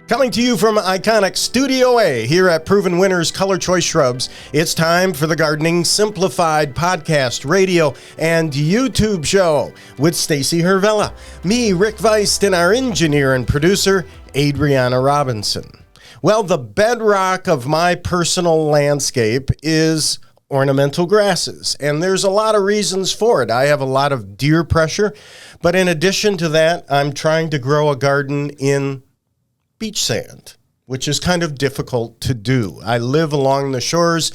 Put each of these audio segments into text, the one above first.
Coming to you from iconic Studio A here at Proven Winners Color Choice Shrubs, it's time for the Gardening Simplified podcast, radio, and YouTube show with Stacy Hervella, me, Rick Weist, and our engineer and producer, Adriana Robinson. Well, the bedrock of my personal landscape is ornamental grasses, and there's a lot of reasons for it. I have a lot of deer pressure, but in addition to that, I'm trying to grow a garden in beach sand, which is kind of difficult to do. I live along the shores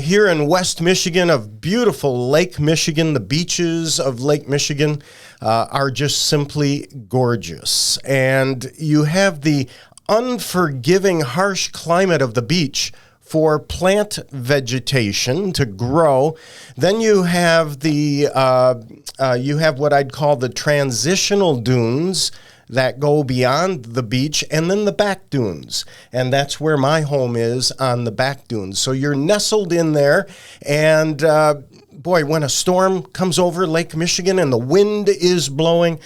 here in West Michigan of beautiful Lake Michigan. The beaches of Lake Michigan are just simply gorgeous. And you have the unforgiving, harsh climate of the beach for plant vegetation to grow. Then you have you have what I'd call the transitional dunes that go beyond the beach, and then the back dunes. And that's where my home is, on the back dunes. So you're nestled in there, and boy, when a storm comes over Lake Michigan and the wind is blowing,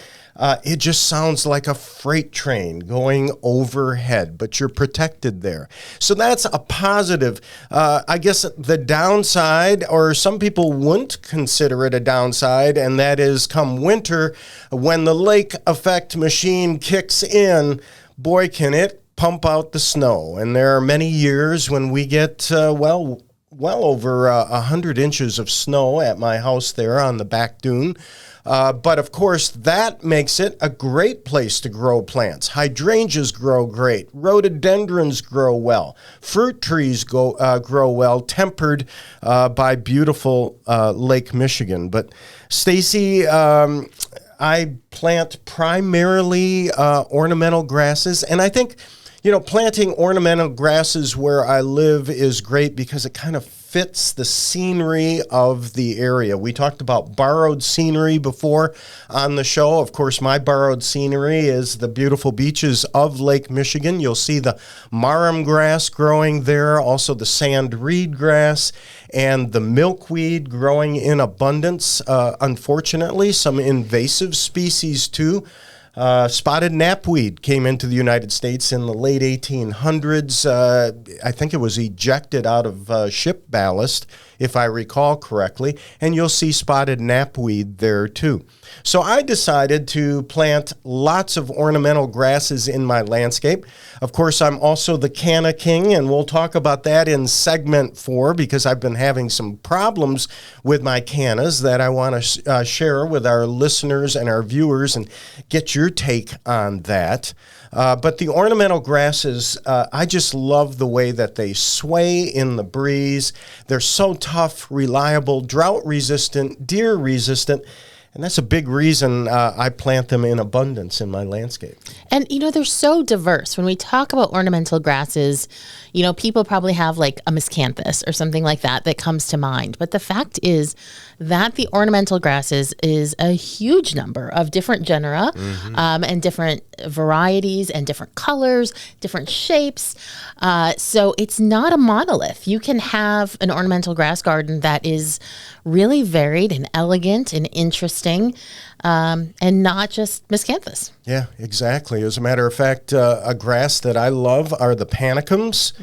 it just sounds like a freight train going overhead, but you're protected there. So that's a positive. I guess the downside, or some people wouldn't consider it a downside, and that is come winter, when the lake effect machine kicks in, boy, can it pump out the snow. And there are many years when we get, well over 100 inches of snow at my house there on the back dune. But of course, that makes it a great place to grow plants. Hydrangeas grow great. Rhododendrons grow well. Fruit trees grow well, tempered by beautiful Lake Michigan. But Stacy, I plant primarily ornamental grasses, and I think, you know, planting ornamental grasses where I live is great because it kind of fits the scenery of the area. We talked about borrowed scenery before on the show. Of course, my borrowed scenery is the beautiful beaches of Lake Michigan. You'll see the marram grass growing there, also the sand reed grass, and the milkweed growing in abundance. Unfortunately, some invasive species too. Spotted knapweed came into the United States in the late 1800s. I think it was ejected out of ship ballast, if I recall correctly, and you'll see spotted knapweed there too. So I decided to plant lots of ornamental grasses in my landscape. Of course, I'm also the canna king, and we'll talk about that in segment 4 because I've been having some problems with my cannas that I want to share with our listeners and our viewers and get your take on that. But the ornamental grasses, I just love the way that they sway in the breeze. They're so tough, reliable, drought-resistant, deer-resistant, and that's a big reason I plant them in abundance in my landscape. And, you know, they're so diverse. When we talk about ornamental grasses, you know, people probably have like a miscanthus or something like that that comes to mind. But the fact is that the ornamental grasses is a huge number of different genera and different varieties and different colors, different shapes. So it's not a monolith. You can have an ornamental grass garden that is really varied and elegant and interesting, and not just miscanthus. Yeah, exactly. As a matter of fact, a grass that I love are the panicums.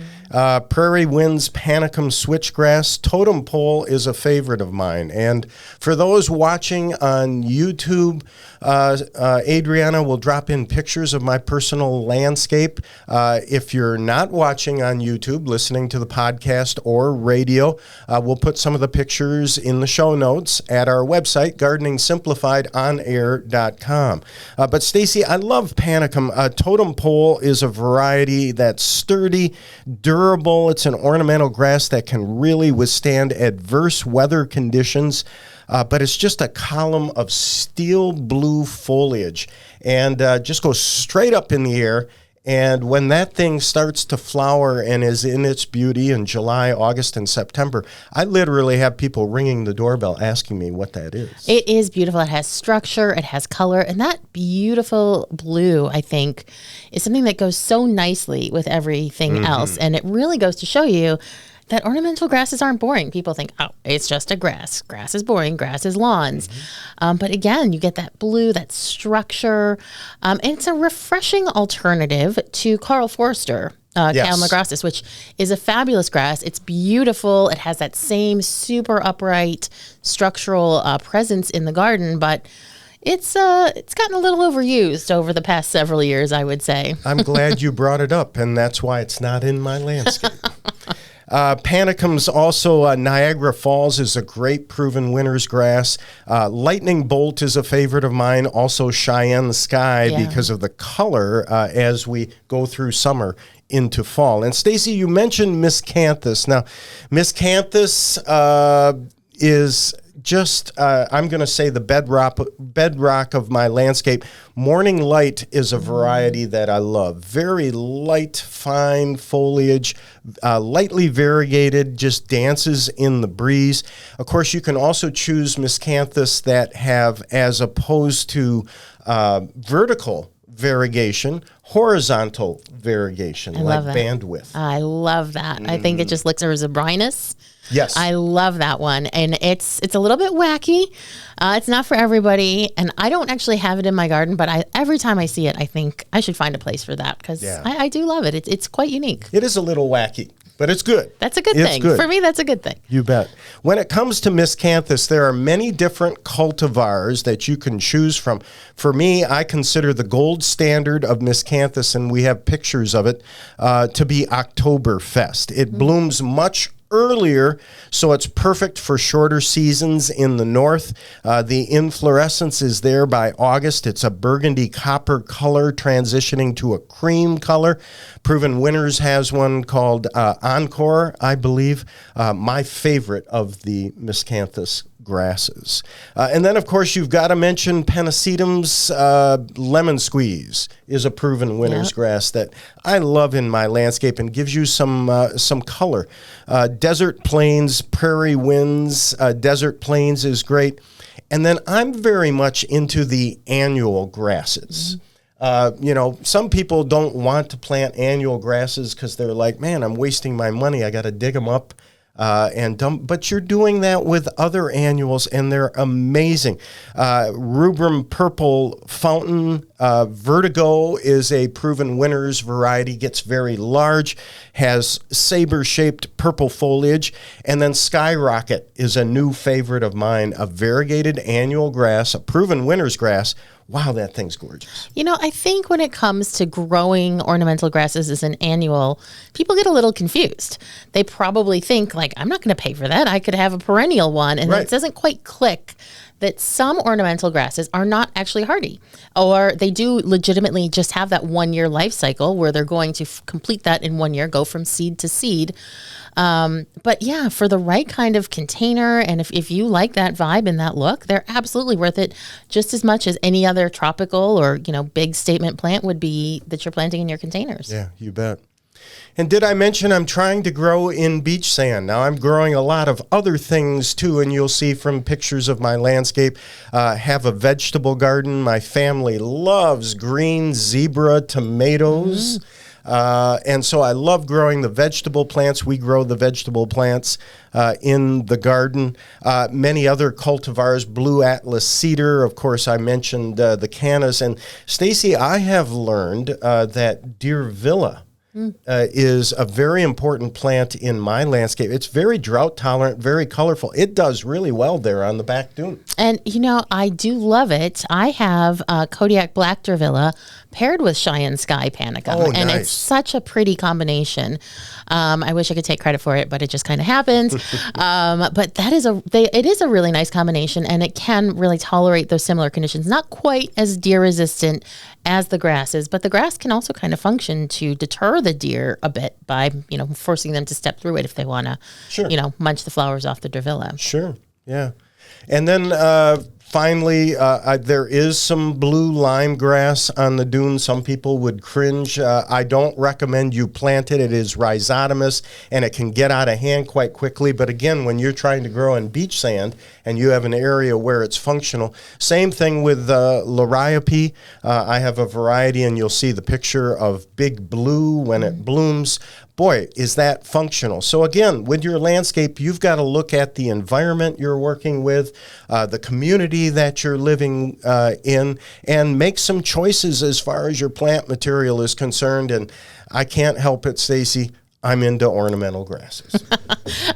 Prairie Winds panicum switchgrass. Totem pole is a favorite of mine. And for those watching on YouTube, Adriana will drop in pictures of my personal landscape. If you're not watching on YouTube, listening to the podcast or radio, we'll put some of the pictures in the show notes at our website, gardeningsimplifiedonair.com. But Stacy, I love panicum. Totem pole is a variety that's sturdy, durable. It's an ornamental grass that can really withstand adverse weather conditions. But it's just a column of steel blue foliage and just goes straight up in the air. And when that thing starts to flower and is in its beauty in July, August, and September, I literally have people ringing the doorbell asking me what that is. It is beautiful. It has structure. It has color. And that beautiful blue, I think, is something that goes so nicely with everything else. And it really goes to show you that ornamental grasses aren't boring. People think, oh, it's just a grass. Grass is boring. Grass is lawns. But again, you get that blue, that structure. And it's a refreshing alternative to Carl Forster. Calamagrostis, which is a fabulous grass. It's beautiful. It has that same super upright structural presence in the garden, but it's gotten a little overused over the past several years, I would say. I'm glad you brought it up, and that's why it's not in my landscape. Panicums also, Niagara Falls is a great proven winter's grass. Lightning Bolt is a favorite of mine. Also Cheyenne Sky because of the color as we go through summer into fall. And Stacy, you mentioned miscanthus. Now, miscanthus is just, I'm going to say the bedrock of my landscape. Morning Light is a variety that I love. Very light, fine foliage, lightly variegated, just dances in the breeze. Of course, you can also choose miscanthus that have, as opposed to vertical variegation, horizontal variegation, like bandwidth. I love that. I think it just looks as a brightness. Yes. I love that one. And it's a little bit wacky. It's not for everybody. And I don't actually have it in my garden, but every time I see it, I think I should find a place for that because I do love it. It's quite unique. It is a little wacky, but it's good. That's a good thing. Good. For me, that's a good thing. You bet. When it comes to miscanthus, there are many different cultivars that you can choose from. For me, I consider the gold standard of miscanthus, and we have pictures of it, to be Oktoberfest. It blooms much earlier, so it's perfect for shorter seasons in the north. The inflorescence is there by August. It's a burgundy copper color transitioning to a cream color. Proven Winners has one called Encore, I believe. My favorite of the miscanthus grasses. And then, of course, you've got to mention Pennisetum's Lemon Squeeze is a proven winner's grass that I love in my landscape and gives you some color. Desert Plains, Prairie Winds, Desert Plains is great. And then I'm very much into the annual grasses. Some people don't want to plant annual grasses because they're like, man, I'm wasting my money. I got to dig them up and dump. But you're doing that with other annuals, and they're amazing. Rubrum Purple Fountain Vertigo is a proven winner's variety, gets very large, has saber-shaped purple foliage. And then Skyrocket is a new favorite of mine, a variegated annual grass, a proven winner's grass. Wow, that thing's gorgeous. I think when it comes to growing ornamental grasses as an annual, people get a little confused. They probably think, like, I'm not going to pay for that. I could have a perennial one. And it doesn't quite click that some ornamental grasses are not actually hardy, or they do legitimately just have that 1 year life cycle where they're going to complete that in 1 year, go from seed to seed. But yeah, for the right kind of container, and if you like that vibe and that look, they're absolutely worth it just as much as any other tropical or, big statement plant would be that you're planting in your containers. Yeah, you bet. And did I mention I'm trying to grow in beach sand? Now, I'm growing a lot of other things, too, and you'll see from pictures of my landscape. Have a vegetable garden. My family loves green zebra tomatoes. And so I love growing the vegetable plants. We grow the vegetable plants in the garden. Many other cultivars, Blue Atlas cedar. Of course, I mentioned the cannas. And, Stacy, I have learned that Deer Villa is a very important plant in my landscape. It's very drought tolerant, very colorful. It does really well there on the back dune. And, I do love it. I have Kodiak Black Durvilla paired with Cheyenne Sky Panicum. Oh, and nice. It's such a pretty combination. I wish I could take credit for it, but it just kind of happens. But it is a really nice combination, and it can really tolerate those similar conditions. Not quite as deer resistant as the grass is, but the grass can also kind of function to deter the deer a bit by, forcing them to step through it if they want to, munch the flowers off the Durvilla. Sure, yeah. And then finally, there is some blue lime grass on the dune. Some people would cringe. I don't recommend you plant it. It is rhizotomous, and it can get out of hand quite quickly. But again, when you're trying to grow in beach sand and you have an area where it's functional, same thing with liriope. I have a variety, and you'll see the picture of big blue when it blooms. boy, is that functional. So again, with your landscape, you've got to look at the environment you're working with, the community that you're living in, and make some choices as far as your plant material is concerned. And I can't help it, Stacy, I'm into ornamental grasses.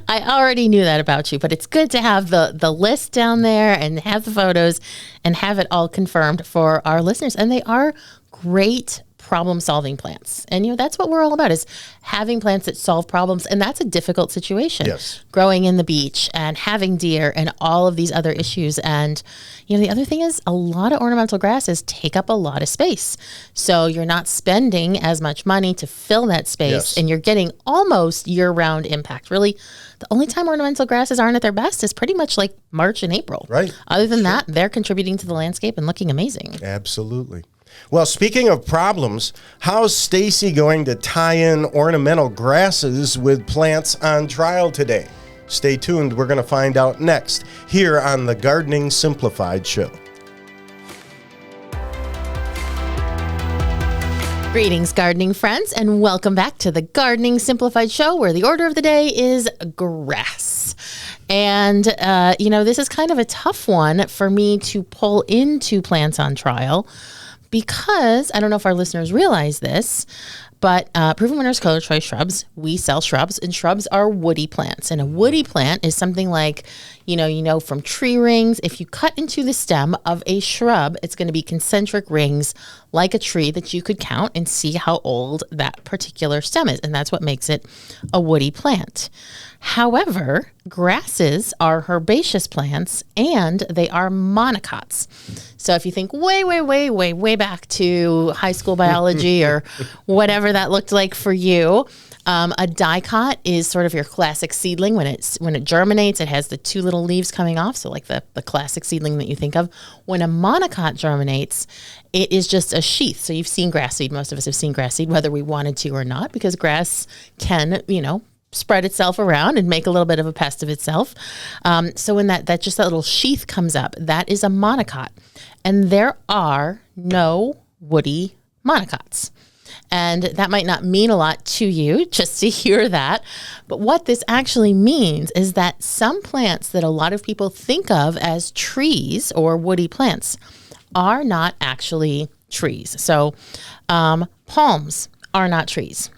I already knew that about you, but it's good to have the list down there and have the photos and have it all confirmed for our listeners. And they are great problem-solving plants. And, that's what we're all about, is having plants that solve problems. And that's a difficult situation. Yes. Growing in the beach and having deer and all of these other issues. And, the other thing is a lot of ornamental grasses take up a lot of space. So you're not spending as much money to fill that space. Yes. And you're getting almost year-round impact. Really, the only time ornamental grasses aren't at their best is pretty much like March and April. Right. Other than that, they're contributing to the landscape and looking amazing. Absolutely. Well, speaking of problems, how's Stacy going to tie in ornamental grasses with plants on trial today? Stay tuned. We're going to find out next here on the Gardening Simplified Show. Greetings, gardening friends, and welcome back to the Gardening Simplified Show, where the order of the day is grass. And, this is kind of a tough one for me to pull into plants on trial, because I don't know if our listeners realize this, but Proven Winners Color Choice Shrubs, we sell shrubs, and shrubs are woody plants. And a woody plant is something like, from tree rings. If you cut into the stem of a shrub, it's going to be concentric rings like a tree that you could count and see how old that particular stem is. And that's what makes it a woody plant. However, grasses are herbaceous plants and they are monocots. So if you think way back to high school biology or whatever that looked like for you, a dicot is sort of your classic seedling. When it germinates, it has the two little leaves coming off. So like the classic seedling that you think of. When a monocot germinates, it is just a sheath. So you've seen grass seed. Most of us have seen grass seed, whether we wanted to or not, because grass can, spread itself around and make a little bit of a pest of itself. So when that little sheath comes up, that is a monocot. And there are no woody monocots. And that might not mean a lot to you just to hear that. But what this actually means is that some plants that a lot of people think of as trees or woody plants are not actually trees. So palms are not trees.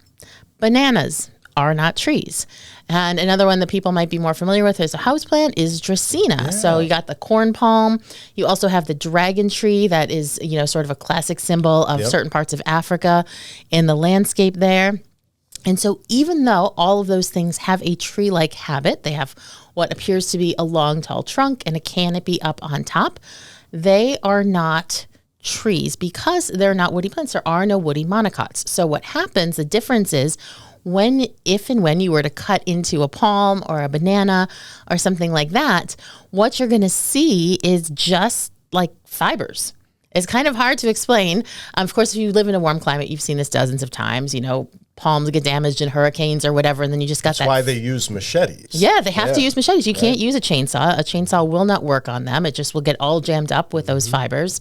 Bananas are not trees. And another one that people might be more familiar with as a houseplant is Dracaena. Yeah. So you got the corn palm. You also have the dragon tree that is, sort of a classic symbol of certain parts of Africa in the landscape there. And so even though all of those things have a tree-like habit, they have what appears to be a long, tall trunk and a canopy up on top, they are not trees because they're not woody plants. There are no woody monocots. So what happens, the difference is, if and when you were to cut into a palm or a banana or something like that, what you're going to see is just like fibers. It's kind of hard to explain. Of course, if you live in a warm climate, you've seen this dozens of times. Palms get damaged in hurricanes or whatever, and then you just got that. That's why they use machetes. Yeah, they have to use machetes. You can't use a chainsaw. A chainsaw will not work on them. It just will get all jammed up with those fibers.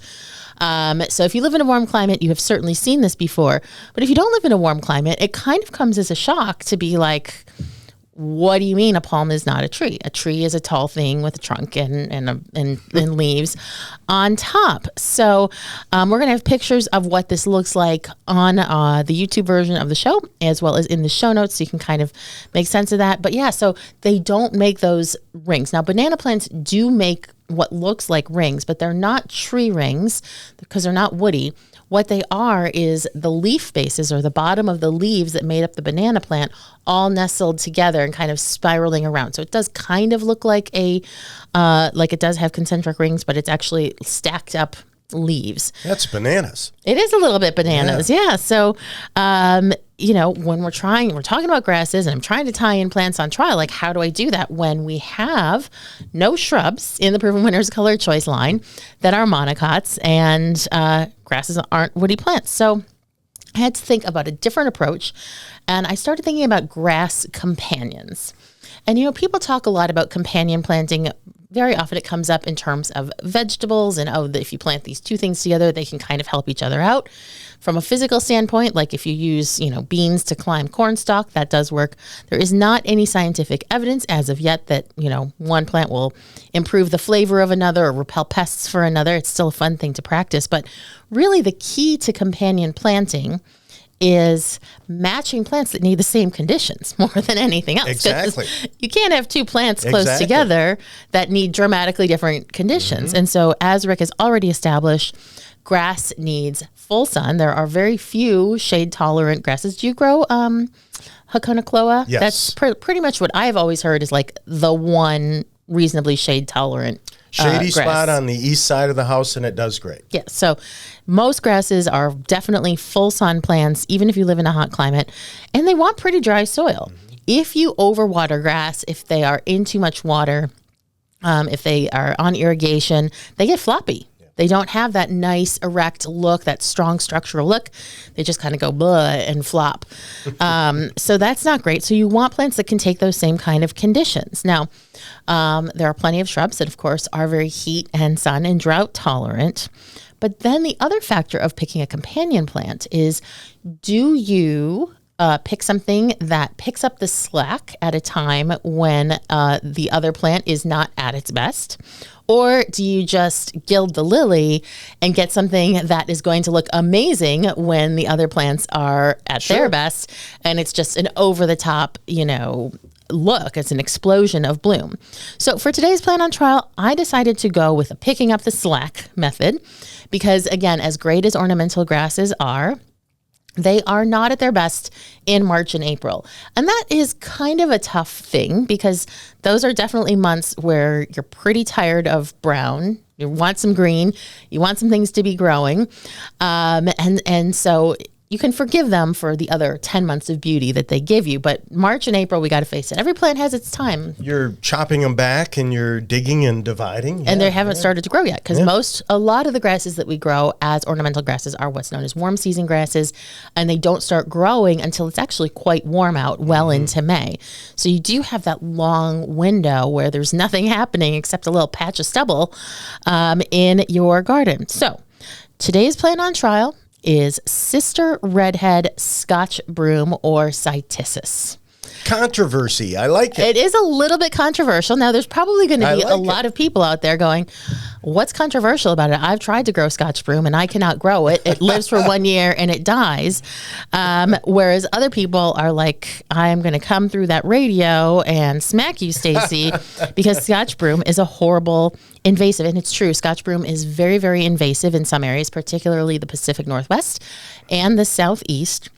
So if you live in a warm climate, you have certainly seen this before. But if you don't live in a warm climate, it kind of comes as a shock to be like, what do you mean a palm is not a tree? A tree is a tall thing with a trunk and leaves on top. So we're going to have pictures of what this looks like on the YouTube version of the show, as well as in the show notes, so you can kind of make sense of that. But yeah, so they don't make those rings. Now, banana plants do make what looks like rings, but they're not tree rings because they're not woody. What they are is the leaf bases, or the bottom of the leaves that made up the banana plant, all nestled together and kind of spiraling around. So it does kind of look like it does have concentric rings, but it's actually stacked up leaves. That's bananas. It is a little bit bananas. Yeah. So, when we're talking about grasses and I'm trying to tie in plants on trial, like how do I do that when we have no shrubs in the Proven Winners Color Choice line that are monocots and grasses aren't woody plants? So I had to think about a different approach, and I started thinking about grass companions. And, people talk a lot about companion planting very often it comes up in terms of vegetables and, if you plant these two things together, they can kind of help each other out. From a physical standpoint, like if you use, beans to climb cornstalk, that does work. There is not any scientific evidence as of yet that, one plant will improve the flavor of another or repel pests for another. It's still a fun thing to practice. But really the key to companion planting is matching plants that need the same conditions more than anything else. Exactly. You can't have two plants close together that need dramatically different conditions. Mm-hmm. And so as Rick has already established, grass needs full sun. There are very few shade-tolerant grasses. Do you grow Haconocloa? Yes. That's pretty much what I've always heard is like the one reasonably shade-tolerant shady grass. Spot on the east side of the house, and it does great. Yeah, so most grasses are definitely full sun plants, even if you live in a hot climate, and they want pretty dry soil. Mm-hmm. If you overwater grass, if they are in too much water, if they are on irrigation, they get floppy. They don't have that nice erect look, that strong structural look. They just kind of go blah and flop. So that's not great. So you want plants that can take those same kind of conditions. Now, there are plenty of shrubs that, of course, are very heat and sun and drought tolerant. But then the other factor of picking a companion plant is, do you pick something that picks up the slack at a time when the other plant is not at its best? Or do you just gild the lily and get something that is going to look amazing when the other plants are at their best, and it's just an over-the-top, look? It's an explosion of bloom. So for today's plant on trial, I decided to go with a picking up the slack method because, again, as great as ornamental grasses are, they are not at their best in March and April. And that is kind of a tough thing because those are definitely months where you're pretty tired of brown. You want some green. You want some things to be growing. And so you can forgive them for the other 10 months of beauty that they give you. But March and April, we got to face it. Every plant has its time. You're chopping them back and you're digging and dividing. And they haven't started to grow yet because a lot of the grasses that we grow as ornamental grasses are what's known as warm season grasses. And they don't start growing until it's actually quite warm out well into May. So you do have that long window where there's nothing happening except a little patch of stubble in your garden. So today's plant on trial is Sister Redhead Scotch Broom or Cytisus. Controversy. I like it. It is a little bit controversial. Now, there's probably going to be a lot of people out there going, what's controversial about it? I've tried to grow Scotch Broom and I cannot grow it. It lives for 1 year and it dies. Whereas other people are like, I'm going to come through that radio and smack you, Stacy, because Scotch Broom is a horrible invasive. And it's true. Scotch Broom is very, very invasive in some areas, particularly the Pacific Northwest and the Southeast.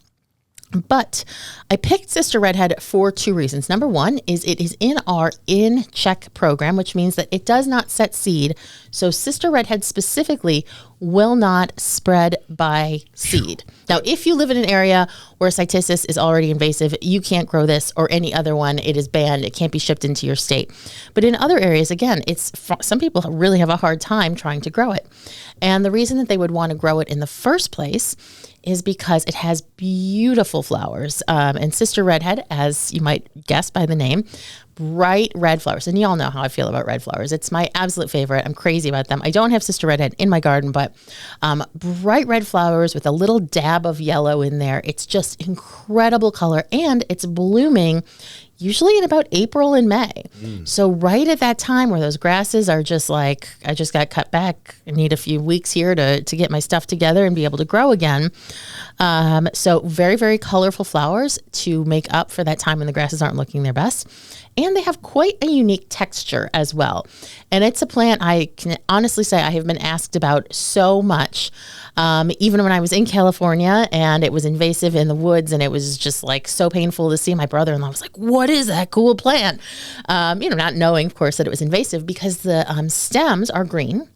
But I picked Sister Redhead for two reasons. Number one is it is in our In Check program, which means that it does not set seed. So Sister Redhead specifically will not spread by seed. Now, if you live in an area where Cytisus is already invasive, you can't grow this or any other one. It is banned. It can't be shipped into your state. But in other areas, again, some people really have a hard time trying to grow it. And the reason that they would want to grow it in the first place is because it has beautiful flowers. And Sister Redhead, as you might guess by the name, bright red flowers. And you all know how I feel about red flowers. It's my absolute favorite. I'm crazy about them. I don't have Sister Redhead in my garden, but bright red flowers with a little dab of yellow in there. It's just incredible color, and it's blooming usually in about April and May. So right at that time where those grasses are just like, I just got cut back. I need a few weeks here to get my stuff together and be able to grow again. So very, very colorful flowers to make up for that time when the grasses aren't looking their best. And they have quite a unique texture as well. And it's a plant I can honestly say I have been asked about so much. Even when I was in California and it was invasive in the woods and it was just like so painful to see, my brother-in-law was like, what is that cool plant? Not knowing, of course, that it was invasive because the stems are green.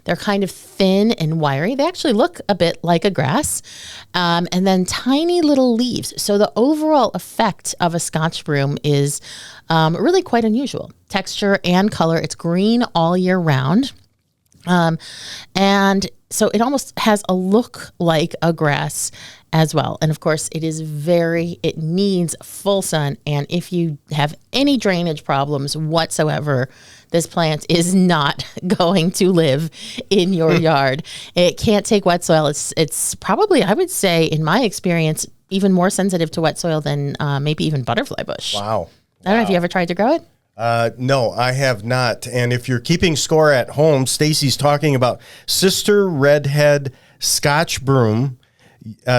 They're kind of thin and wiry. They actually look a bit like a grass. And then tiny little leaves. So the overall effect of a Scotch broom is really quite unusual. Texture and color. It's green all year round. And so it almost has a look like a grass as well. And of course, it needs full sun. And if you have any drainage problems whatsoever, this plant is not going to live in your yard. It can't take wet soil. It's probably, I would say, in my experience, even more sensitive to wet soil than maybe even butterfly bush. Wow. I don't know if you ever tried to grow it. No, I have not. And if you're keeping score at home, Stacy's talking about Sister Redhead Scotch Broom.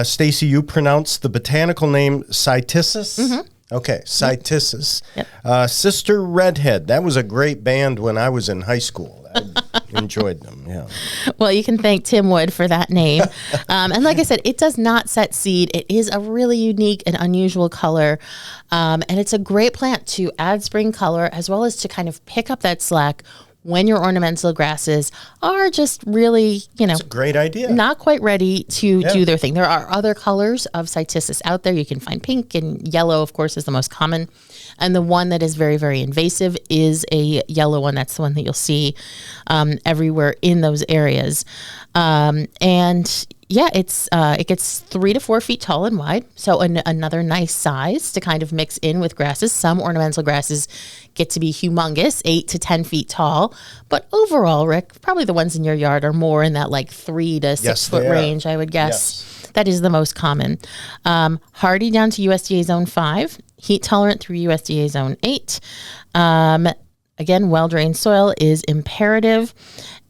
Stacy, you pronounce the botanical name Cytisus? Mm-hmm. Okay, Cytisus. Yep. Sister Redhead. That was a great band when I was in high school. I enjoyed them, yeah. Well, you can thank Tim Wood for that name. And like I said, it does not set seed. It is a really unique and unusual color. And it's a great plant to add spring color as well as to kind of pick up that slack when your ornamental grasses are just really, It's a great idea. Not quite ready to do their thing. There are other colors of Cytisus out there. You can find pink and yellow, of course, is the most common. And the one that is very, very invasive is a yellow one. That's the one that you'll see everywhere in those areas. It gets 3 to 4 feet tall and wide. So another nice size to kind of mix in with grasses. Some ornamental grasses get to be humongous, 8 to 10 feet tall. But overall, Rick, probably the ones in your yard are more in that like 3 to 6 foot range, I would guess. Yes. That is the most common. Hardy down to USDA Zone 5, heat tolerant through USDA Zone 8. Again, well-drained soil is imperative,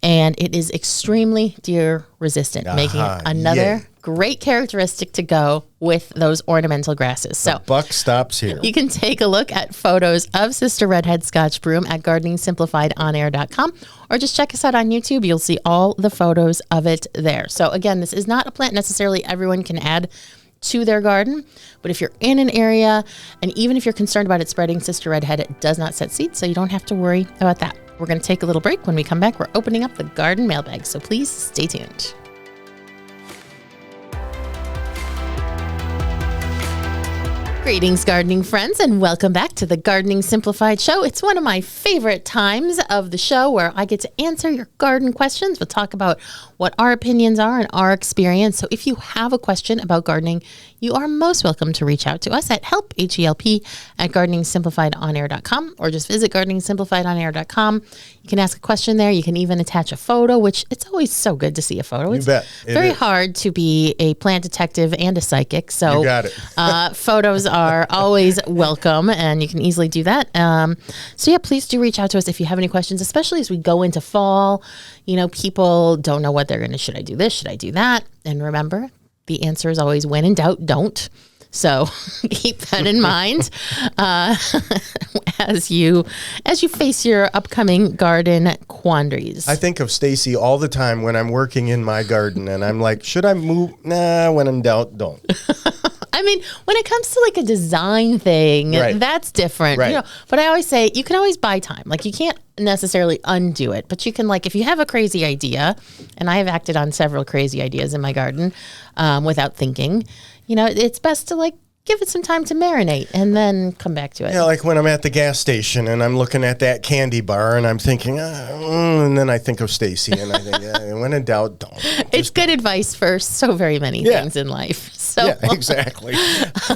and it is extremely deer resistant, making it another great characteristic to go with those ornamental grasses. So the buck stops here. You can take a look at photos of Sister Redhead Scotch Broom at gardeningsimplifiedonair.com, or just check us out on YouTube. You'll see all the photos of it there. So again, this is not a plant necessarily everyone can add to their garden, but if you're in an area, and even if you're concerned about it spreading, Sister Redhead, it does not set seed, so you don't have to worry about that. We're going to take a little break. When we come back, we're opening up the garden mailbag, so please stay tuned. Greetings, gardening friends, and welcome back to the Gardening Simplified Show. It's one of my favorite times of the show where I get to answer your garden questions. We'll talk about what our opinions are and our experience. So if you have a question about gardening, you are most welcome to reach out to us at help, H-E-L-P, at gardeningsimplifiedonair.com, or just visit gardeningsimplifiedonair.com. You can ask a question there. You can even attach a photo, which it's always so good to see a photo. It's very hard to be a plant detective and a psychic. So you got it. Photos are always welcome, and you can easily do that. Please do reach out to us if you have any questions, especially as we go into fall. People don't know what they're going to, should I do this? Should I do that? And remember, the answer is always when in doubt, don't. So keep that in mind as you face your upcoming garden quandaries. I think of Stacy all the time when I'm working in my garden, and I'm like, should I move? Nah, when in doubt, don't. I mean, when it comes to like a design thing, that's different. Right. But I always say you can always buy time. Like you can't necessarily undo it, but you can, like, if you have a crazy idea, and I have acted on several crazy ideas in my garden without thinking, it's best to like give it some time to marinate and then come back to it. Yeah, like when I'm at the gas station and I'm looking at that candy bar and I'm thinking, and then I think of Stacy and I think, when in doubt, don't. It's good advice for so very many things in life. So yeah, exactly.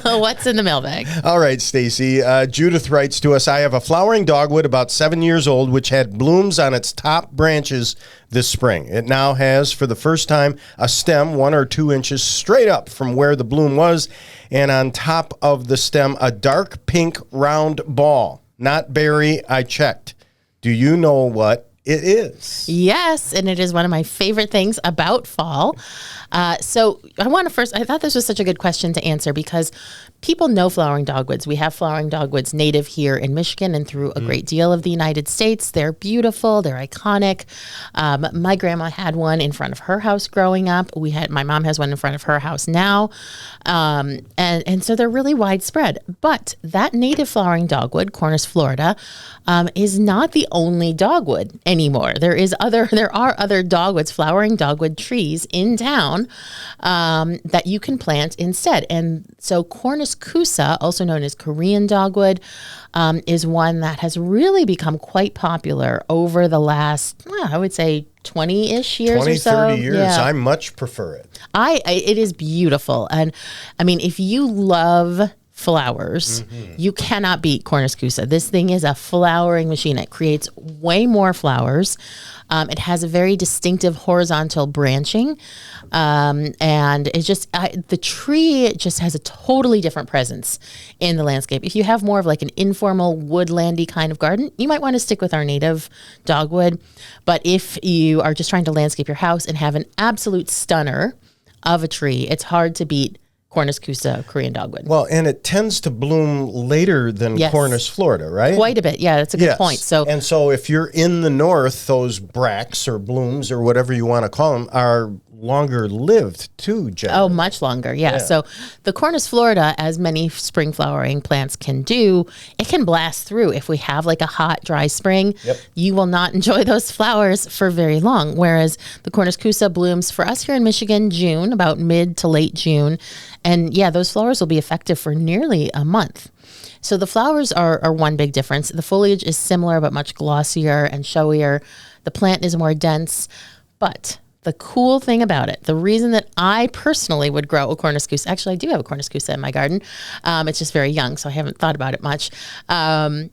What's in the mailbag? All right, Stacy. Judith writes to us, I have a flowering dogwood about 7 years old, which had blooms on its top branches this spring. It now has, for the first time, a stem 1 or 2 inches straight up from where the bloom was, and on top of the stem, a dark pink round ball. Not berry, I checked. Do you know what it is? Yes, and it is one of my favorite things about fall. So I thought this was such a good question to answer because people know flowering dogwoods. We have flowering dogwoods native here in Michigan and through a great deal of the United States. They're beautiful. They're iconic. My grandma had one in front of her house growing up. My mom has one in front of her house now. And so they're really widespread. But that native flowering dogwood, Cornus florida, is not the only dogwood anymore. There are other dogwoods, flowering dogwood trees in town that you can plant instead. And so Cornus kousa, also known as Korean dogwood, is one that has really become quite popular over the last, I would say, 20-ish years 20, or so. 30 years. Yeah. I much prefer it. It is beautiful. And I mean, if you love flowers, you cannot beat Cornus kousa. This thing is a flowering machine. It creates way more flowers. It has a very distinctive horizontal branching. And it just, the tree just has a totally different presence in the landscape. If you have more of like an informal woodlandy kind of garden, you might want to stick with our native dogwood. But if you are just trying to landscape your house and have an absolute stunner of a tree, it's hard to beat Cornus kousa, Korean dogwood. Well, and it tends to bloom later than Cornus Florida, right? Quite a bit. Yeah, that's a good point. So if you're in the north, those bracts or blooms or whatever you want to call them are longer lived too, generally. Oh, much longer. Yeah. So the Cornus Florida, as many spring flowering plants can do, it can blast through. If we have like a hot, dry spring, you will not enjoy those flowers for very long. Whereas the Cornus kousa blooms for us here in Michigan, June, about mid to late June. And yeah, those flowers will be effective for nearly a month. So the flowers are one big difference. The foliage is similar, but much glossier and showier. The plant is more dense, but the cool thing about it, the reason that I personally would grow a Cornus kousa, actually I do have a Cornus kousa in my garden, it's just very young, so I haven't thought about it much,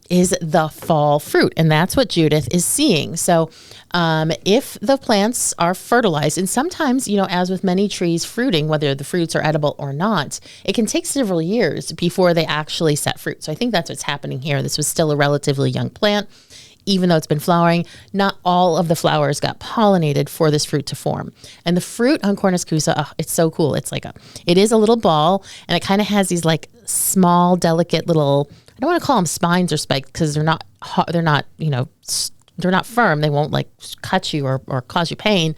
is the fall fruit. And that's what Judith is seeing. So if the plants are fertilized, and sometimes, as with many trees fruiting, whether the fruits are edible or not, it can take several years before they actually set fruit. So I think that's what's happening here. This was still a relatively young plant. Even though it's been flowering, not all of the flowers got pollinated for this fruit to form. And the fruit on Cornus kousa, it's so cool. It's like it is a little ball, and it kind of has these like small, delicate little, I don't want to call them spines or spikes because they're not, they're not firm. They won't like cut you or cause you pain.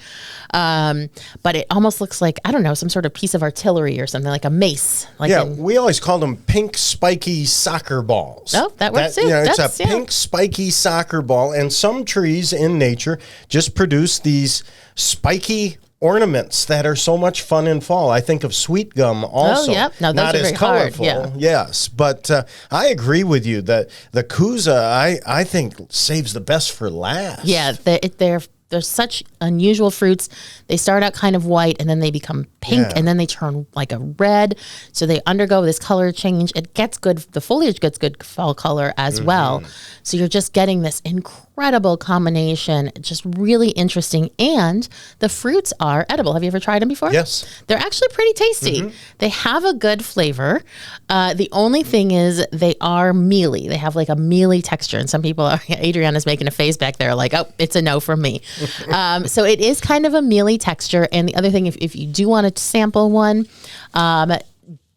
But it almost looks like, I don't know, some sort of piece of artillery or something, like a mace. We always called them pink spiky soccer balls. Oh, that works too. It's a pink spiky soccer ball. And some trees in nature just produce these spiky ornaments that are so much fun in fall. I think of sweet gum also. Oh, yep. Now, those not are as very colorful. hard. Yes. But I agree with you that the kousa, I think, saves the best for last. Yeah, they're such unusual fruits. They start out kind of white and then they become pink and then they turn like a red. So they undergo this color change. It gets good. The foliage gets good fall color as well. So you're just getting this incredible combination, just really interesting. And the fruits are edible. Have you ever tried them before? Yes. They're actually pretty tasty. They have a good flavor. The only thing is they are mealy. They have like a mealy texture. And some people are, Adriana's making a face back there like, oh, it's a no from me. So it is kind of a mealy texture. And the other thing, if you do want to sample one,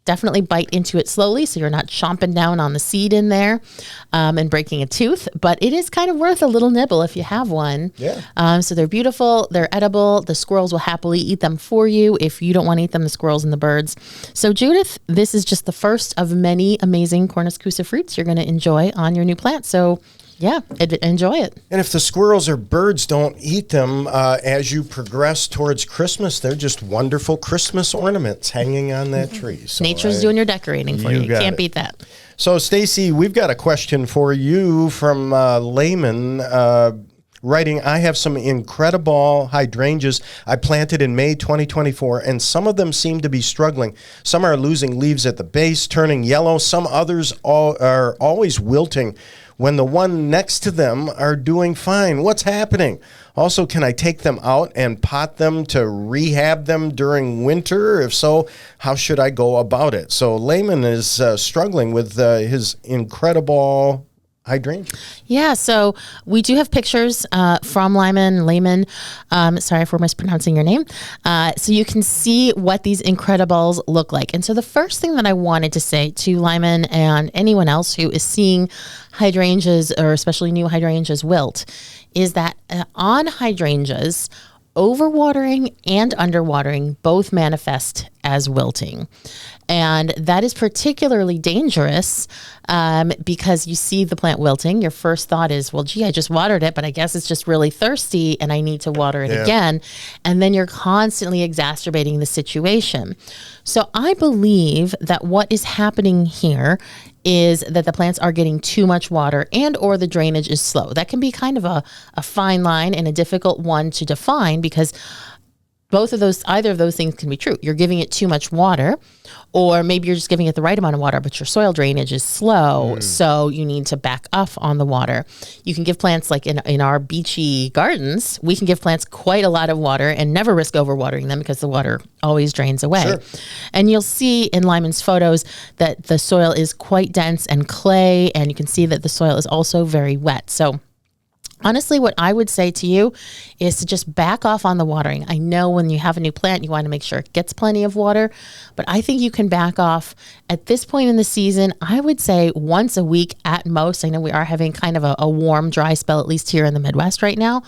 definitely bite into it slowly so you're not chomping down on the seed in there and breaking a tooth. But it is kind of worth a little nibble if you have one. Yeah. So they're beautiful. They're edible. The squirrels will happily eat them for you. If you don't want to eat them, the squirrels and the birds. So Judith, this is just the first of many amazing Cornus kousa fruits you're going to enjoy on your new plant. So yeah, enjoy it. And if the squirrels or birds don't eat them as you progress towards Christmas, they're just wonderful Christmas ornaments hanging on that tree. So Nature's doing your decorating for you. You can't beat that. So, Stacy, we've got a question for you from Layman. Writing, I have some incredible hydrangeas I planted in May 2024, and some of them seem to be struggling. Some are losing leaves at the base, turning yellow. Some others are always wilting when the one next to them are doing fine. What's happening? Also, can I take them out and pot them to rehab them during winter? If so, how should I go about it? So Layman is struggling with his incredible hydrangea. Yeah, so we do have pictures from Layman. Sorry if we're mispronouncing your name. So you can see what these Incredibles look like. And so the first thing that I wanted to say to Lyman and anyone else who is seeing hydrangeas, or especially new hydrangeas, wilt, is that on hydrangeas, overwatering and underwatering both manifest as wilting. And that is particularly dangerous because you see the plant wilting. Your first thought is, well, gee, I just watered it, but I guess it's just really thirsty and I need to water it again. And then you're constantly exacerbating the situation. So I believe that what is happening here is that the plants are getting too much water and or the drainage is slow. That can be kind of a fine line and a difficult one to define because either of those things can be true. You're giving it too much water, or maybe you're just giving it the right amount of water, but your soil drainage is slow, so you need to back off on the water. You can give plants, like in our beachy gardens, we can give plants quite a lot of water and never risk overwatering them because the water always drains away. Sure. And you'll see in Lyman's photos that the soil is quite dense and clay, and you can see that the soil is also very wet. So honestly, what I would say to you is to just back off on the watering. I know when you have a new plant, you want to make sure it gets plenty of water, but I think you can back off at this point in the season. I would say once a week at most. I know we are having kind of a warm, dry spell, at least here in the Midwest right now.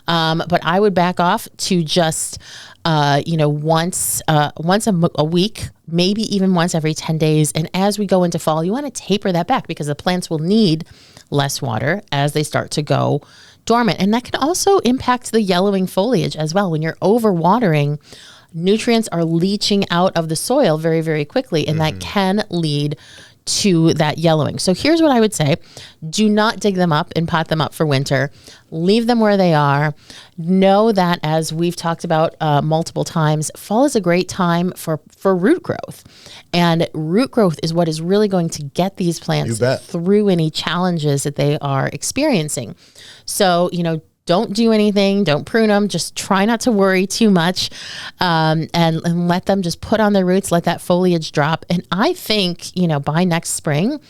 But I would back off to just, once a week, maybe even once every 10 days. And as we go into fall, you want to taper that back because the plants will need less water as they start to go dormant. And that can also impact the yellowing foliage as well. When you're overwatering, nutrients are leaching out of the soil very, very quickly, and that can lead to that yellowing. So here's what I would say. Do not dig them up and pot them up for winter. Leave them where they are. Know that, as we've talked about multiple times, fall is a great time for root growth. And root growth is what is really going to get these plants through any challenges that they are experiencing. So, don't do anything. Don't prune them. Just try not to worry too much, and let them just put on their roots. Let that foliage drop. And I think, by next spring,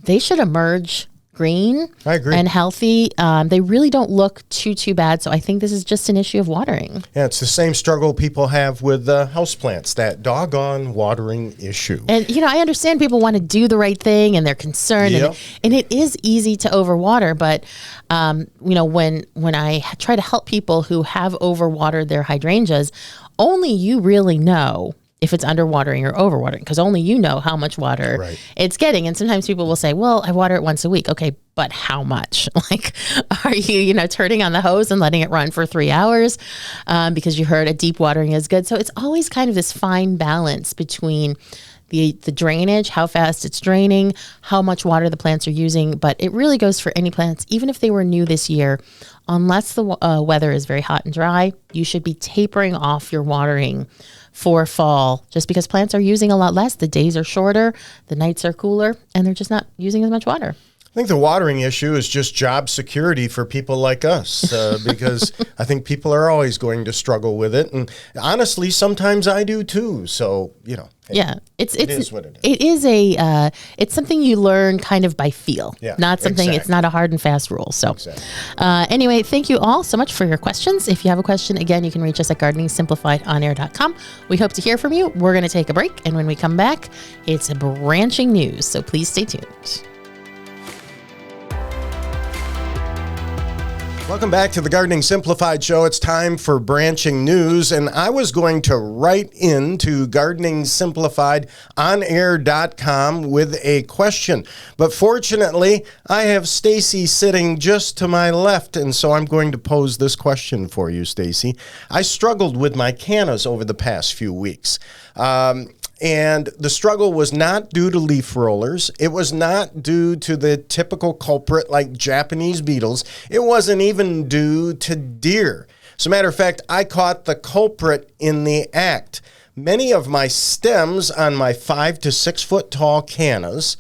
they should emerge green and healthy. They really don't look too bad. So I think this is just an issue of watering. Yeah, it's the same struggle people have with houseplants, that doggone watering issue. And, I understand people want to do the right thing and they're concerned. And it is easy to overwater. But, when I try to help people who have overwatered their hydrangeas, only you really know if it's underwatering or overwatering, because only you know how much water it's getting. And sometimes people will say, well, I water it once a week. Okay, but how much? Like, are you, turning on the hose and letting it run for 3 hours because you heard a deep watering is good? So it's always kind of this fine balance between the drainage, how fast it's draining, how much water the plants are using. But it really goes for any plants, even if they were new this year. Unless the weather is very hot and dry, you should be tapering off your watering for fall, just because plants are using a lot less. The days are shorter, the nights are cooler, and they're just not using as much water. I think the watering issue is just job security for people like us, because I think people are always going to struggle with it. And honestly, sometimes I do too. So, yeah, it is what it is. It is it's something you learn kind of by feel, not something, It's not a hard and fast rule. So anyway, thank you all so much for your questions. If you have a question, again, you can reach us at gardeningsimplifiedonair.com. We hope to hear from you. We're going to take a break. And when we come back, it's branching news. So please stay tuned. Welcome back to the Gardening Simplified Show. It's time for branching news, and I was going to write into gardeningsimplifiedonair.com with a question, but fortunately, I have Stacy sitting just to my left, and so I'm going to pose this question for you, Stacy. I struggled with my cannas over the past few weeks. And the struggle was not due to leaf rollers. It was not due to the typical culprit like Japanese beetles. It wasn't even due to deer. As a matter of fact, I caught the culprit in the act. Many of my stems on my 5 to 6 foot tall cannas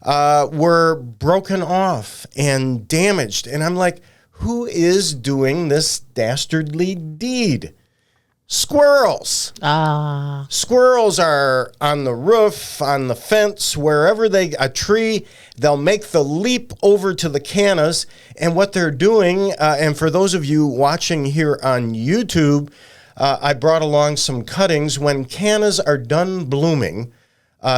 were broken off and damaged. And I'm like, who is doing this dastardly deed? Squirrels. Squirrels are on the roof, on the fence, wherever a tree, they'll make the leap over to the cannas. And what they're doing, and for those of you watching here on YouTube, I brought along some cuttings. When cannas are done blooming,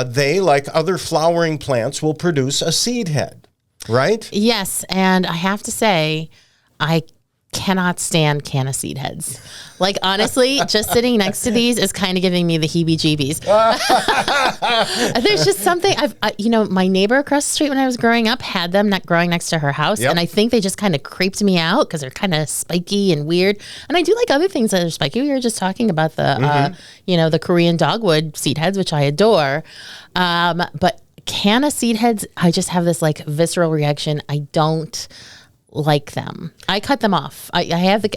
they, like other flowering plants, will produce a seed head, right? Yes, and I have to say, I cannot stand canna seed heads. Like, honestly, just sitting next to these is kind of giving me the heebie-jeebies. There's just something my neighbor across the street when I was growing up had them not growing next to her house. Yep. And I think they just kind of creeped me out because they're kind of spiky and weird. And I do like other things that are spiky. We were just talking about the, the Korean dogwood seed heads, which I adore. But canna seed heads, I just have this like visceral reaction. I don't like them. I cut them off. I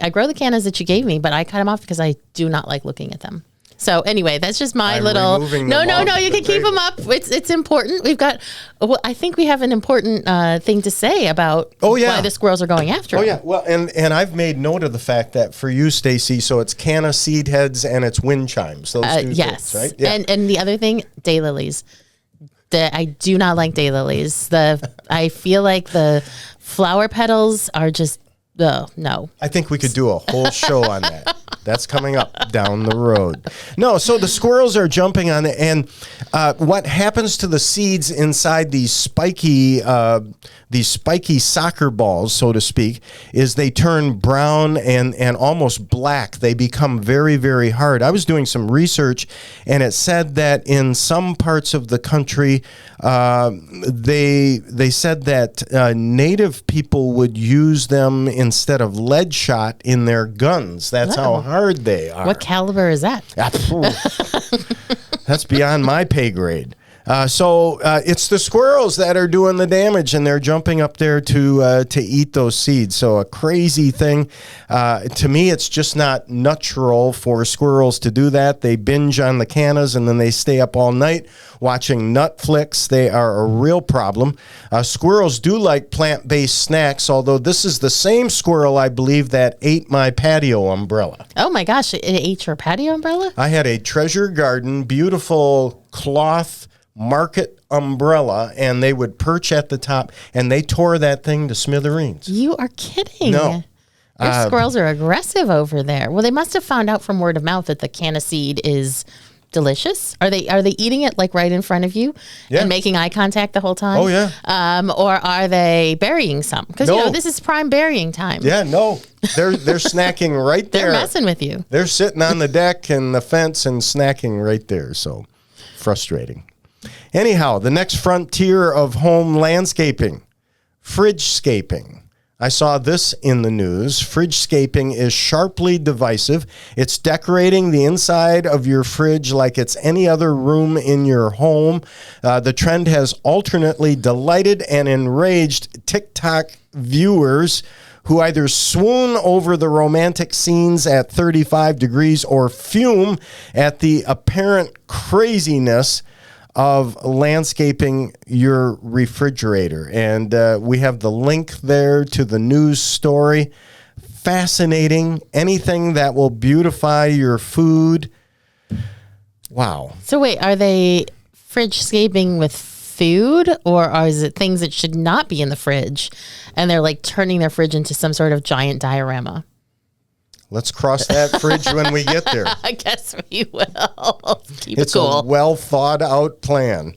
grow the cannas that you gave me, but I cut them off because I do not like looking at them. So anyway, that's just my little. No. You can keep them up. It's important. We've got. Well, I think we have an important thing to say about why the squirrels are going after. Oh them. yeah. Well, and I've made note of the fact that for you, Stacy, so it's canna seed heads and it's wind chimes. Those two yes, things, right? Yeah. And the other thing, daylilies. I do not like daylilies. I feel like the flower petals are just no. I think we could do a whole show on that. That's coming up down the road. No, so the squirrels are jumping on it, and what happens to the seeds inside these spiky soccer balls, so to speak, is they turn brown and almost black. They become very, very hard. I was doing some research, and it said that in some parts of the country, they said that native people would use them instead of lead shot in their guns. That's how hard they are. What caliber is that? That's beyond my pay grade. So it's the squirrels that are doing the damage, and they're jumping up there to eat those seeds. So a crazy thing. To me, it's just not natural for squirrels to do that. They binge on the cannas, and then they stay up all night watching nut flicks. They are a real problem. Squirrels do like plant-based snacks, although this is the same squirrel, I believe, that ate my patio umbrella. Oh my gosh, it ate your patio umbrella? I had a Treasure Garden, beautiful cloth market umbrella, and they would perch at the top, and they tore that thing to smithereens. You are kidding. No. Your squirrels are aggressive over there. Well, they must have found out from word of mouth that the canna seed is delicious. Are they eating it like right in front of you and making eye contact the whole time? Oh, yeah. Or are they burying some? Because this is prime burying time. Yeah, no. They're snacking right there. They're messing with you. They're sitting on the deck and the fence and snacking right there. So frustrating. Anyhow, the next frontier of home landscaping, fridge-scaping. I saw this in the news. Fridge-scaping is sharply divisive. It's decorating the inside of your fridge like it's any other room in your home. The trend has alternately delighted and enraged TikTok viewers who either swoon over the romantic scenes at 35 degrees or fume at the apparent craziness of landscaping your refrigerator. And we have the link there to the news story. Fascinating. Anything that will beautify your food. Wow. So wait, are they fridge-scaping with food, or is it things that should not be in the fridge, and they're like turning their fridge into some sort of giant diorama? Let's cross that fridge when we get there. I guess we will. Keep It's it cool. a well thought out plan.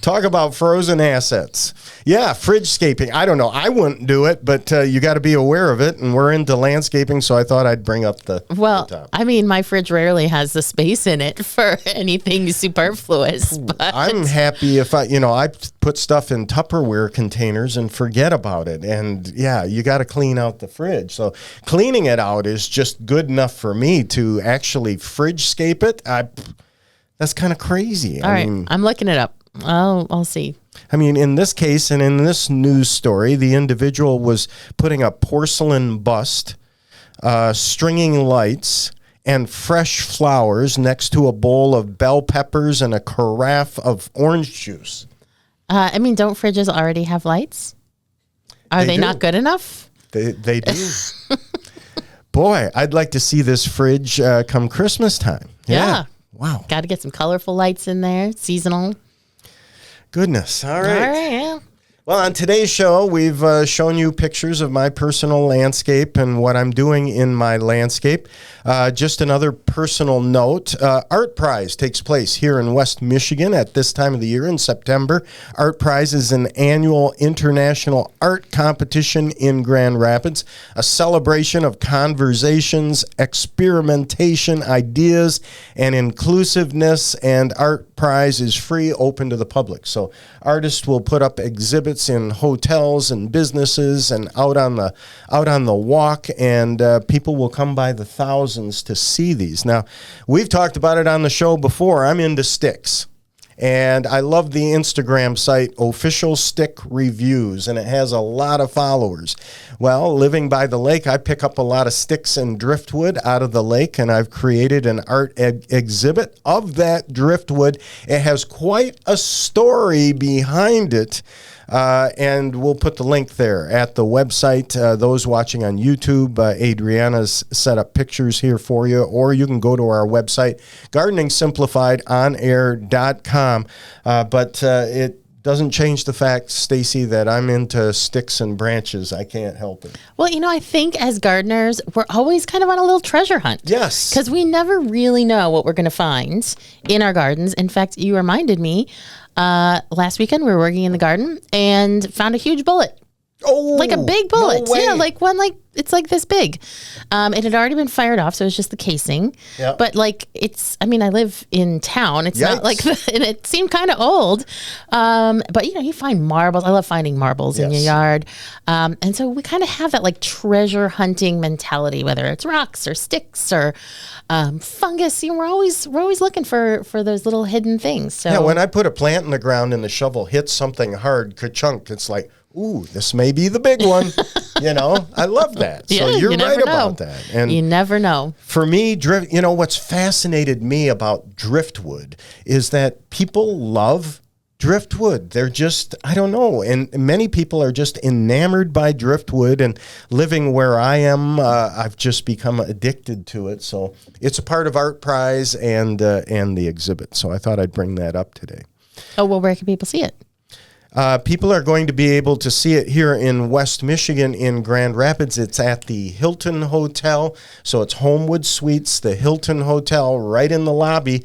Talk about frozen assets. Yeah, fridge-scaping. I don't know. I wouldn't do it, but you got to be aware of it. And we're into landscaping, so I thought I'd bring up the top. I mean, my fridge rarely has the space in it for anything superfluous. But I'm happy if I put stuff in Tupperware containers and forget about it. And yeah, you got to clean out the fridge. So cleaning it out is just good enough for me. To actually fridge-scape it, that's kind of crazy. All right, I'm looking it up. I'll see. I mean, in this case and in this news story, the individual was putting a porcelain bust, stringing lights, and fresh flowers next to a bowl of bell peppers and a carafe of orange juice. I mean, don't fridges already have lights? Are they not good enough? They do. Boy, I'd like to see this fridge come Christmas time. Yeah. Wow. Got to get some colorful lights in there, seasonal. Goodness. All right. Yeah. Well, on today's show, we've shown you pictures of my personal landscape and what I'm doing in my landscape. Just another personal note, Art Prize takes place here in West Michigan at this time of the year in September. Art Prize is an annual international art competition in Grand Rapids, a celebration of conversations, experimentation, ideas, and inclusiveness, and Art Prize is free, open to the public. So artists will put up exhibits in hotels and businesses and out on the walk, and people will come by the thousands to see these. Now, we've talked about it on the show before. I'm into sticks. And I love the Instagram site Official Stick Reviews, and it has a lot of followers. Well, living by the lake, I pick up a lot of sticks and driftwood out of the lake, and I've created an art exhibit of that driftwood. It has quite a story behind it. And we'll put the link there at the website. Those watching on YouTube, Adriana's set up pictures here for you, or you can go to our website, gardeningsimplifiedonair.com. But it doesn't change the fact, Stacy, that I'm into sticks and branches. I can't help it. Well, I think as gardeners, we're always kind of on a little treasure hunt. Yes. Because we never really know what we're going to find in our gardens. In fact, you reminded me, last weekend we were working in the garden and found a huge bullet. Oh, like a big bullet. No way. Yeah, like one, it's like this big. It had already been fired off, so it was just the casing. Yep. But I live in town. It's not like, and it seemed kind of old. But you find marbles. I love finding marbles in your yard. And so we kind of have that like treasure hunting mentality, whether it's rocks or sticks or fungus. We're always looking for those little hidden things. So yeah, when I put a plant in the ground and the shovel hits something hard, ka-chunk, it's like, ooh, this may be the big one. I love that. So you're right about that. And you never know. For me, what's fascinated me about driftwood is that people love driftwood. They're just, I don't know. And many people are just enamored by driftwood, and living where I am, I've just become addicted to it. So it's a part of Art Prize and the exhibit. So I thought I'd bring that up today. Oh, well, where can people see it? People are going to be able to see it here in West Michigan in Grand Rapids. It's at the Hilton Hotel. So it's Homewood Suites, the Hilton Hotel, right in the lobby.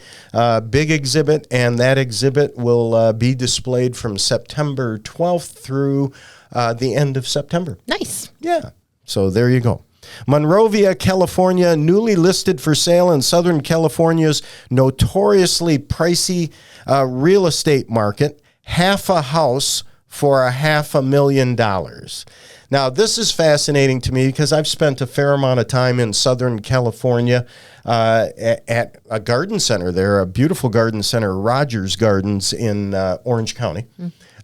Big exhibit, and that exhibit will be displayed from September 12th through the end of September. Nice. Yeah. So there you go. Monrovia, California, newly listed for sale in Southern California's notoriously pricey real estate market. Half a house for $500,000. Now, this is fascinating to me because I've spent a fair amount of time in Southern California at a garden center there, a beautiful garden center, Rogers Gardens in Orange County.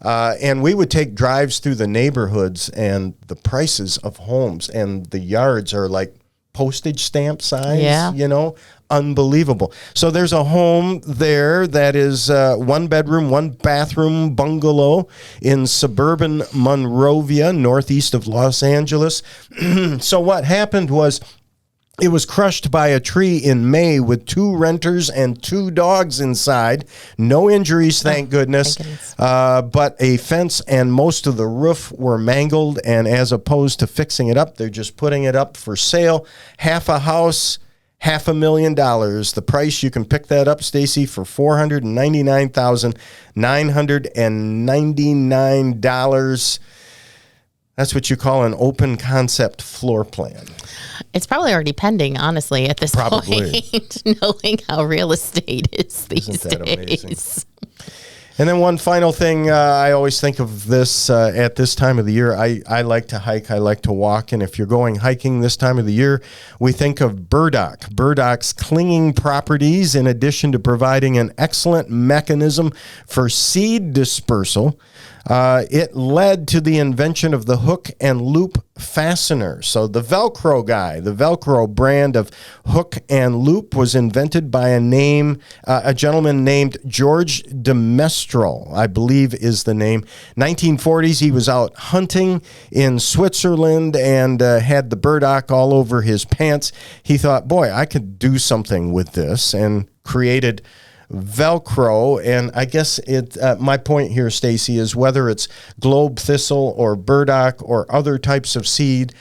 And we would take drives through the neighborhoods, and the prices of homes and the yards are like postage stamp size, unbelievable. So there's a home there that is 1 bedroom, 1 bathroom bungalow in suburban Monrovia, northeast of Los Angeles. So what happened was, it was crushed by a tree in May with 2 renters and 2 dogs inside. No injuries, thank goodness. But a fence and most of the roof were mangled. And as opposed to fixing it up, they're just putting it up for sale. Half a house, $500,000. The price, you can pick that up, Stacy, for $499,999. That's what you call an open concept floor plan. It's probably already pending, honestly, at this point, knowing how real estate is these Isn't that days. amazing? And then one final thing, I always think of this at this time of the year. I like to hike, I like to walk, and if you're going hiking this time of the year, we think of burdock. Burdock's clinging properties, in addition to providing an excellent mechanism for seed dispersal, it led to the invention of the hook and loop fastener. So the Velcro guy, the Velcro brand of hook and loop, was invented by a gentleman named George DeMestral, I believe is the name. 1940s, he was out hunting in Switzerland and had the burdock all over his pants. He thought, boy, I could do something with this, and created Velcro. And I guess my point here, Stacy, is whether it's globe thistle or burdock or other types of seed,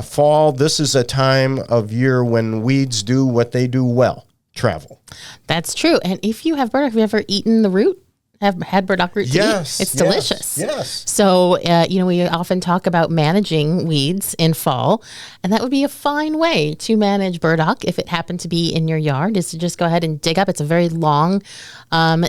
fall, this is a time of year when weeds do what they do well, travel. That's true. And if you have burdock, have you ever eaten the root? Have had burdock root to Yes. eat? It's delicious. Yes. So, we often talk about managing weeds in fall, and that would be a fine way to manage burdock if it happened to be in your yard, is to just go ahead and dig up. It's a very long,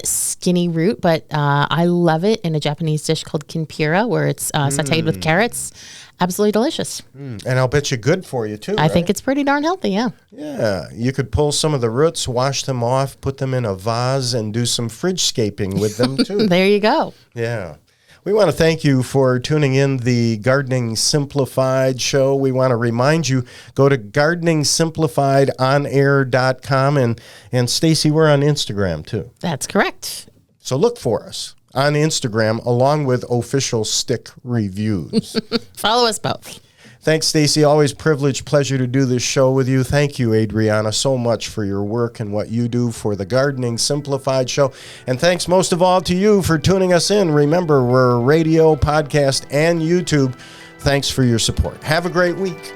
skinny root, but I love it in a Japanese dish called kinpira, where it's sauteed with carrots. Absolutely delicious. And I'll bet you good for you, too. I think it's pretty darn healthy, yeah. Yeah. You could pull some of the roots, wash them off, put them in a vase, and do some fridge scaping with them, too. There you go. Yeah. We want to thank you for tuning in the Gardening Simplified show. We want to remind you, go to gardeningsimplifiedonair.com. And Stacy, we're on Instagram, too. That's correct. So look for us on Instagram, along with official stick reviews. Follow us both. Thanks, Stacy. Always pleasure to do this show with you. Thank you, Adriana, so much for your work and what you do for the Gardening Simplified show. And thanks most of all to you for tuning us in. Remember, we're radio, podcast, and YouTube. Thanks for your support. Have a great week.